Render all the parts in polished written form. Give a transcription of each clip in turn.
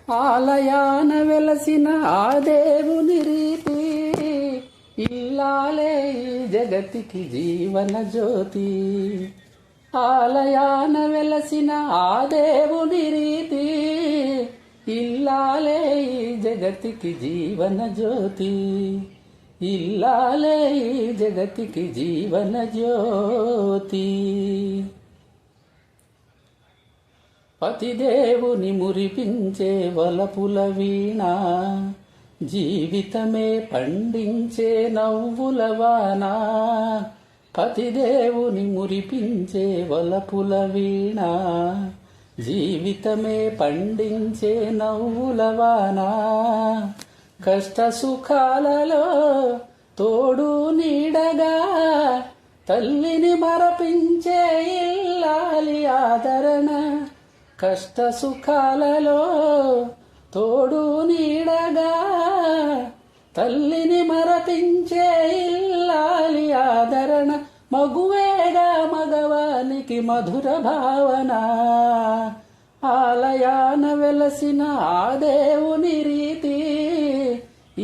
ఆలయాన వెలసిన ఆ దేవుని రీతి, ఇల్లాలే ఈ జగతికి జీవన జ్యోతి. ఆలయాన వెలసిన ఆ దేవుని రీతి, ఇల్లాలే ఈ జగతికి జీవన జ్యోతి. ఇల్లాలే ఈ జగతికి జీవన జ్యోతి. పతిదేవుని మురిపించే వలపుల వీణ, జీవితమే పండించే నవ్వుల వాన. పతిదేవుని మురిపించే వలపుల వీణ, జీవితమే పండించే నవ్వుల వాన. కష్ట సుఖాలలో తోడు నీడగా, తల్లిని మరపించే ఇల్లాలి ఆదరణ. కష్ట సుఖాలలో తోడు నీడగా, తల్లిని మరపించే ఇల్లాలి ఆదరణ. మగువేగా మగవానికి మధుర భావన, ఆలయాన వెలసిన ఆ దేవుని రీతి,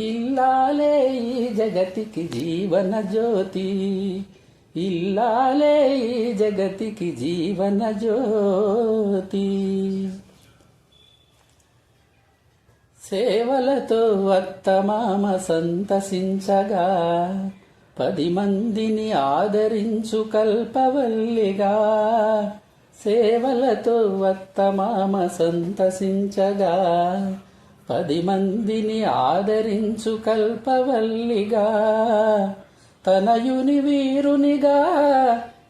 ఇల్లాలే ఈ జగతికి జీవన జ్యోతి. ఇల్లాలే ఈ జగతికి జీవన జ్యోతి. సేవలతో అత్తమామ సంతసించగా, 10 మందిని ఆదరించు కల్పవల్లిగా. సేవలతో అత్తమామ సంతసించగా, 10 మందిని ఆదరించు కల్పవల్లిగా. తనయుని వీరునిగా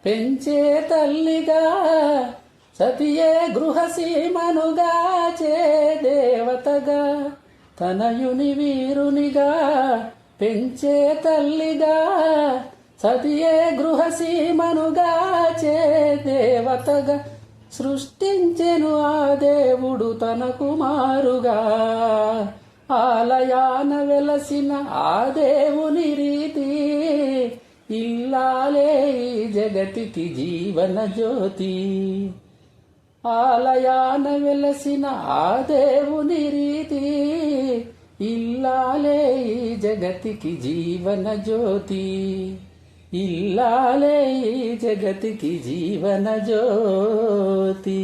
పెంచే తల్లిగా, సతియే గృహసీమనుగా చే దేవతగా. తనయుని వీరునిగా పెంచే తల్లిగా, సతియే గృహసీమనుగా చే దేవతగా. సృష్టించెను ఆ దేవుడు తన కుమారుగా, ఆలయాన వెలసిన ఆ దేవుని రీతి, ఇల్లాలే ఈ జగతికి జీవన జ్యోతి. ఆలయాన వెలసిన ఆ దేవుని రీతి, ఇల్లాలే ఈ జగతికి జీవన జ్యోతి. ఇల్లాలే ఈ జగతికి జీవన జ్యోతి.